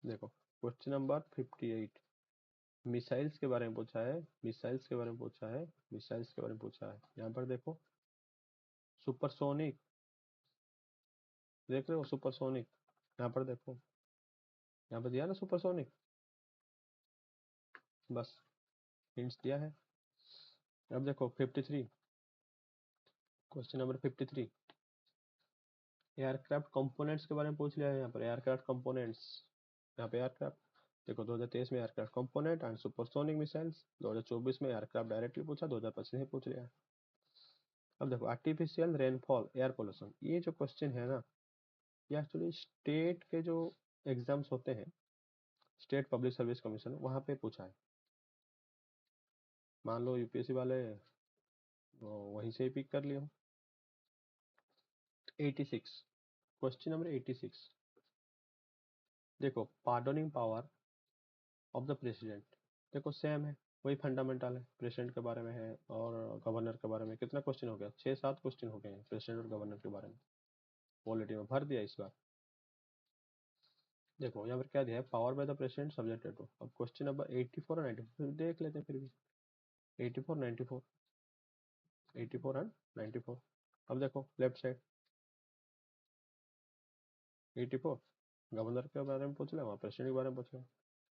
देखो क्वेश्चन नंबर 58, मिसाइल्स के बारे में पूछा है, मिसाइल्स के बारे में पूछा है, मिसाइल्स के बारे में पूछा है। यहाँ पर देखो सुपरसोनिक, देख रहे हो सुपरसोनिक, यहाँ पर देखो, यहाँ पर दिया ना सुपरसोनिक, बस हिंट्स दिया है। अब देखो 53, क्वेश्चन नंबर 53, एयरक्राफ्ट कंपोनेंट्स के बारे में पूछ लिया है, यहाँ पर एयरक्राफ्ट कंपोनेंट्स, यहाँ पे एयरक्राफ्ट देखो 2023 में aircraft component and supersonic missiles, 2024 में एयरक्राफ्ट डायरेक्टली पूछा, 2025 में पूछ लिया। अब देखो आर्टिफिशियल रेनफॉल एयर पोल्यूशन, ये जो क्वेश्चन है ना, ये एक्चुअली स्टेट के जो एग्जाम्स होते हैं, स्टेट पब्लिक सर्विस कमीशन, वहाँ पे पूछा है। मान लो यूपीएससी वाले वहीं से ही पिक कर लिए हो। 86, क्वेश्चन नंबर 86, देखो पार्डोनिंग पावर ऑफ द प्रेसिडेंट, देखो सेम है, वही फंडामेंटल है, प्रेसिडेंट के बारे में है और गवर्नर के बारे में। कितना क्वेश्चन हो गया? 6-7 क्वेश्चन हो गए हैं प्रेसिडेंट और गवर्नर के बारे में, पॉलिटी में भर दिया इस बार। देखो यहाँ पर क्या दिया है, power by the president subjected to. अब क्वेश्चन नंबर 84 और 94 देख लेते हैं फिर भी। 84 94, 84 एंड 94। अब देखो लेफ्ट साइड 84 गवर्नर के बारे में पूछ ले, वहाँ प्रेसिडेंट के बारे में पूछ ले।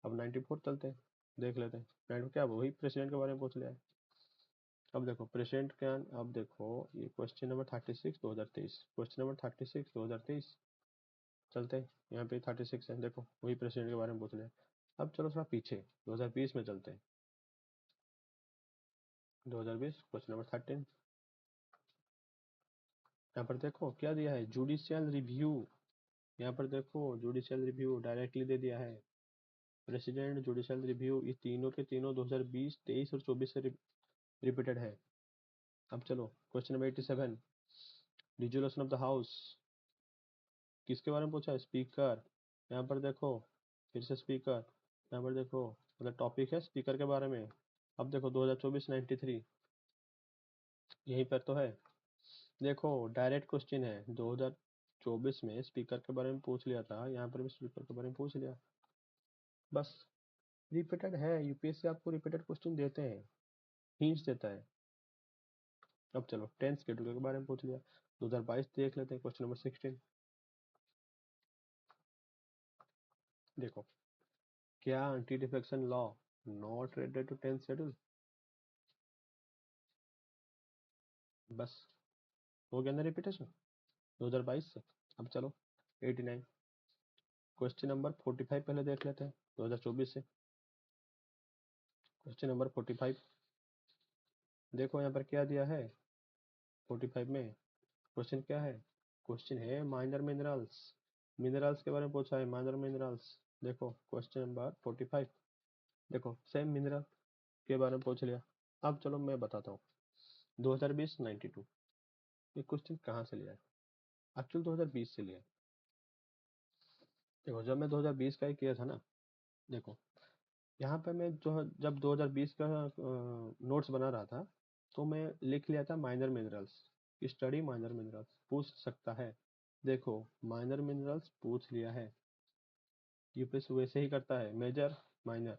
अब 94 चलते हैं, देख लेते हैं। 94 क्या, वही प्रेसिडेंट के बारे में पूछ लिया है। अब देखो प्रेसिडेंट क्या, अब देखो ये क्वेश्चन नंबर 36 2023, क्वेश्चन नंबर 36 2023 चलते हैं। यहाँ पे 36 है, देखो वही प्रेसिडेंट के बारे में पूछ लिया। अब चलो थोड़ा पीछे 2020 में चलते हैं। 2020 क्वेश्चन नंबर 13, यहाँ पर देखो क्या दिया है, जुडिशियल रिव्यू। यहाँ पर देखो जुडिशियल रिव्यू डायरेक्टली दे दिया है, प्रेसिडेंट जुडिशियल रिव्यू, ये तीनों के तीनों 2020 23 और 24 से रिपीटेड है। अब चलो question number 87, dissolution of the house, किसके बारे में पूछा है, स्पीकर। यहाँ पर देखो फिर से स्पीकर, यहाँ पर देखो मतलब टॉपिक है स्पीकर के बारे में। अब देखो 2024 93, यहीं पर तो है। देखो डायरेक्ट क्वेश्चन है, 2024 में स्पीकर के बारे में पूछ लिया था, यहाँ पर भी स्पीकर के बारे में पूछ लिया, बस रिपीटेड है। यूपीएससी आपको रिपीटेड क्वेश्चन देते हैं, हिंट्स देता है। अब चलो 10 शेड्यूल के बारे में पूछ लिया, 2022 देख लेते हैं। क्वेश्चन नंबर 16, देखो क्या anti defection law not related to 10 schedule, बस हो गया ना रिपीटेशन 2022 से। अब चलो 89, क्वेश्चन नंबर 45 पहले देख लेते हैं 2024 से। क्वेश्चन नंबर 45, देखो यहाँ पर क्या दिया है 45 में, क्वेश्चन क्या है, क्वेश्चन है माइनर मिनरल्स, मिनरल्स के बारे में पूछा है, माइनर मिनरल्स। देखो क्वेश्चन नंबर 45, देखो सेम मिनरल के बारे में पूछ लिया। अब चलो मैं बताता हूँ 2020 92, ये क्वेश्चन कहाँ से लिया है, एक्चुअल 2020 से लिया है। देखो जब मैं 2020 का ही किया था ना, देखो यहाँ पे मैं जो जब 2020 का नोट्स बना रहा था, तो मैं लिख लिया था minor minerals, study minor minerals, पूछ सकता है। देखो माइनर मिनरल्स पूछ लिया है, यूपीएससी वैसे ही करता है, मेजर माइनर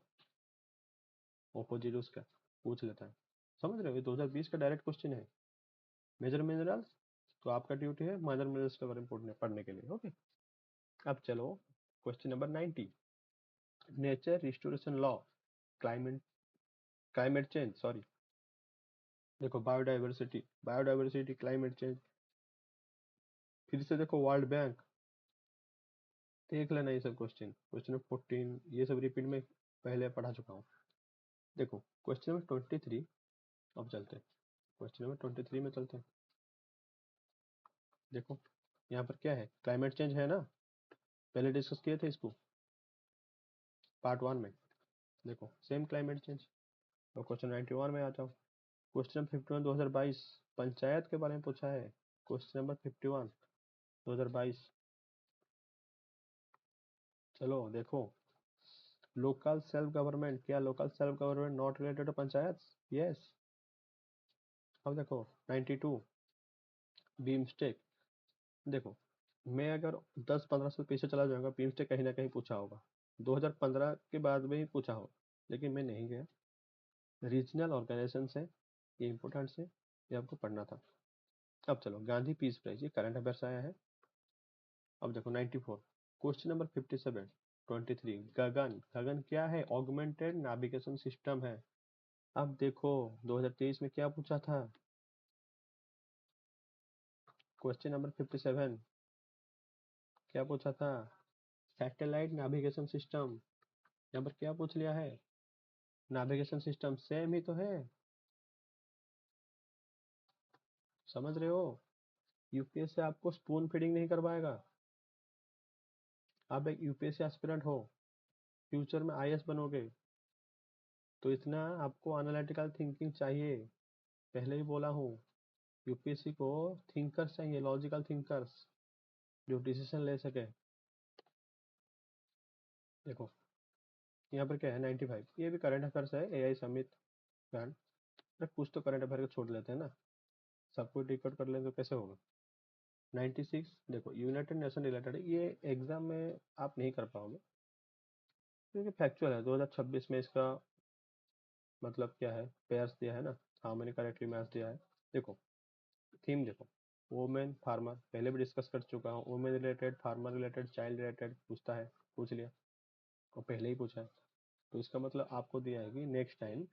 ऑपोजिट उसका पूछ लेता है। समझ रहे हो, ये 2020 का डायरेक्ट क्वेश्चन है, मेजर मिनरल्स, तो आपका ड्यूटी है माइनर मिनरल्स के बारे में पढ़ने के लिए। ओके, अब चलो question number 90, nature restoration law, climate climate change sorry, देखो बायोडाइवर्सिटी, बायोडाइवर्सिटी क्लाइमेट चेंज, फिर से देखो वर्ल्ड बैंक, देख लेना ये सब क्वेश्चन। क्वेश्चन नंबर 14, ये सब रिपीट में पहले पढ़ा चुका हूँ। देखो क्वेश्चन नंबर 23, अब चलते हैं क्वेश्चन नंबर 23 में चलते हैं। देखो यहाँ पर क्या है, क्लाइमेट चेंज है ना, पहले डिस्कस किए थे इसको पार्ट 1 में। देखो सेम क्लाइमेट चेंज। और क्वेश्चन 91 में आ जाओ, क्वेश्चन नंबर 51 2022, पंचायत के बारे में पूछा है, क्वेश्चन नंबर 51 2022। चलो देखो लोकल सेल्फ गवर्नमेंट, क्या local self government not related to panchayat, yes. अब देखो 92 बीमस्टेक, देखो मैं अगर 10-15 साल पीछे चला जाऊंगा, बीमस्टेक कहीं ना कहीं पूछा होगा, 2015 के बाद में ही पूछा हो, लेकिन मैं नहीं गया। रीजनल ऑर्गेनाइजेशन है, ये इंपॉर्टेंट है, ये आपको पढ़ना था। अब चलो गांधी पीस प्राइज, ये करंट अफेयर्स आया है। अब देखो 94, क्वेश्चन नंबर 57 23, गगन, गगन क्या है, ऑगमेंटेड नेविगेशन सिस्टम है। अब देखो 2023 में क्या पूछा था, क्वेश्चन नंबर 57 क्या पूछा था, सैटेलाइट नेविगेशन सिस्टम। यहाँ पर क्या पूछ लिया है? नेविगेशन सिस्टम सेम ही तो है, समझ रहे हो? यूपीएससी आपको स्पून फीडिंग नहीं करवाएगा। आप एक यूपीएससी एस्पिरेंट हो, फ्यूचर में आईएएस बनोगे, तो इतना आपको एनालिटिकल थिंकिंग चाहिए। पहले ही बोला हूँ, यूपीएससी को थिंकर्स चाहिए, लॉजिकल थिंकर्स, जो डिसीजन ले सके। देखो यहाँ पर क्या है, 95, ये भी करंट अफेयर्स है, एआई समित कांड। अरे कुछ तो करंट अफेयर को छोड़ लेते हैं ना, सबको डिकोड कर लें तो कैसे होगा। 96 देखो, यूनाइटेड नेशन रिलेटेड, ये एग्जाम में आप नहीं कर पाओगे क्योंकि फैक्चुअल है। 2026 में इसका मतलब क्या है, पेयर्स दिया है ना, हाउ मेनी करेक्टली मैच दिया है। देखो थीम देखो, वुमेन फार्मर, पहले भी डिस्कस कर चुका हूँ। Women related, farmer related, child related पूछता है, पूछ लिया और पहले ही पूछा है। तो इसका मतलब आपको दिया है कि नेक्स्ट टाइम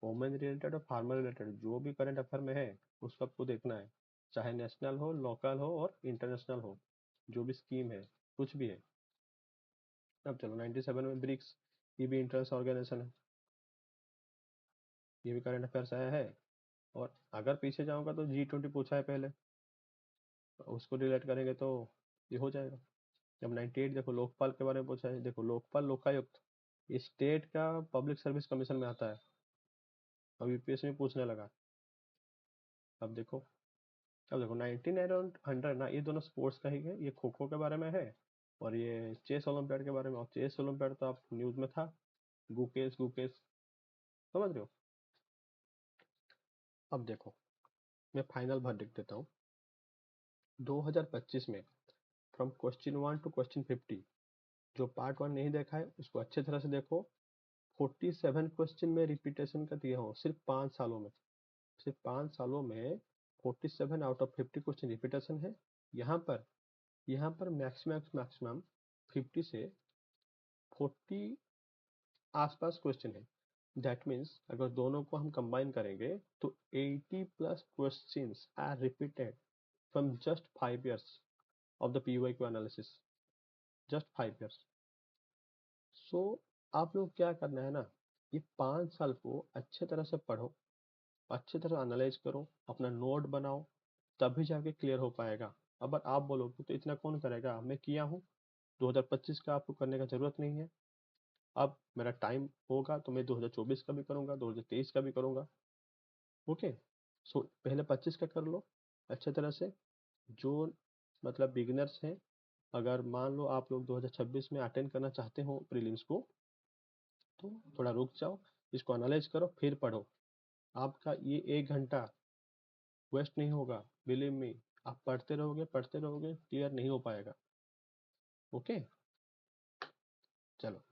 वुमेन रिलेटेड और फार्मर रिलेटेड जो भी करंट अफेयर में है उसको आपको देखना है, चाहे नेशनल हो, लोकल हो और इंटरनेशनल हो, जो भी स्कीम है, कुछ भी है। अब चलो 97 में ब्रिक्स, ये भी इंटरनेशनल ऑर्गेनाइजेशन है, ये भी करंट अफेयर्स आया है। और अगर पीछे जाऊंगा तो G20 पूछा है पहले, उसको रिलेट करेंगे तो ये हो जाएगा। जब 98 देखो, लोकपाल के बारे में पूछा है। देखो लोकपाल, लोकायुक्त, ये स्टेट का पब्लिक सर्विस कमीशन में आता है, अब यूपीएससी में पूछने लगा। अब देखो, अब देखो 99 और 100 ना, ये दोनों स्पोर्ट्स का ही है। ये खो खो के बारे में है और ये चेस ओलंपियाड के बारे में। और चेस ओलंपियाड तो आप न्यूज में था, गुकेश गुकेश, समझ रहे हो। अब देखो, मैं फाइनल वर्डिक्ट देता हूँ। 2025 में फ्रॉम क्वेश्चन 1 टू क्वेश्चन 50, जो पार्ट 1 नहीं देखा है उसको अच्छे तरह से देखो। 47 क्वेश्चन में रिपीटेशन का दिया हो, सिर्फ 5 सालों में, सिर्फ 5 सालों में 47 आउट ऑफ 50 क्वेश्चन रिपीटेशन है। यहाँ पर मैक्सिमम 50 से 40 आसपास क्वेश्चन है। दैट मीन्स अगर दोनों को हम कंबाइन करेंगे तो 80 plus questions are repeated from just 5 years of the PYQ analysis, just 5 years। So आप लोग क्या करना है ना, ये 5 साल को अच्छे तरह से पढ़ो, अच्छे तरह एनालाइज करो, अपना नोट बनाओ, तभी जाके क्लियर हो पाएगा। अगर आप बोलोगे तो इतना कौन करेगा, मैं किया हूँ, 2025 का आपको करने का जरूरत नहीं है। अब मेरा टाइम होगा तो मैं 2024 का भी करूंगा, 2023 का भी करूंगा। ओके, सो पहले 25 का कर लो अच्छे तरह से। जो मतलब बिगिनर्स हैं, अगर मान लो आप लोग 2026 में अटेंड करना चाहते हो प्रीलिम्स को, तो थोड़ा रुक जाओ, इसको एनालाइज करो, फिर पढ़ो। आपका ये 1 घंटा वेस्ट नहीं होगा, बिलीव मी। आप पढ़ते रहोगे, क्लियर नहीं हो पाएगा। ओके, चलो।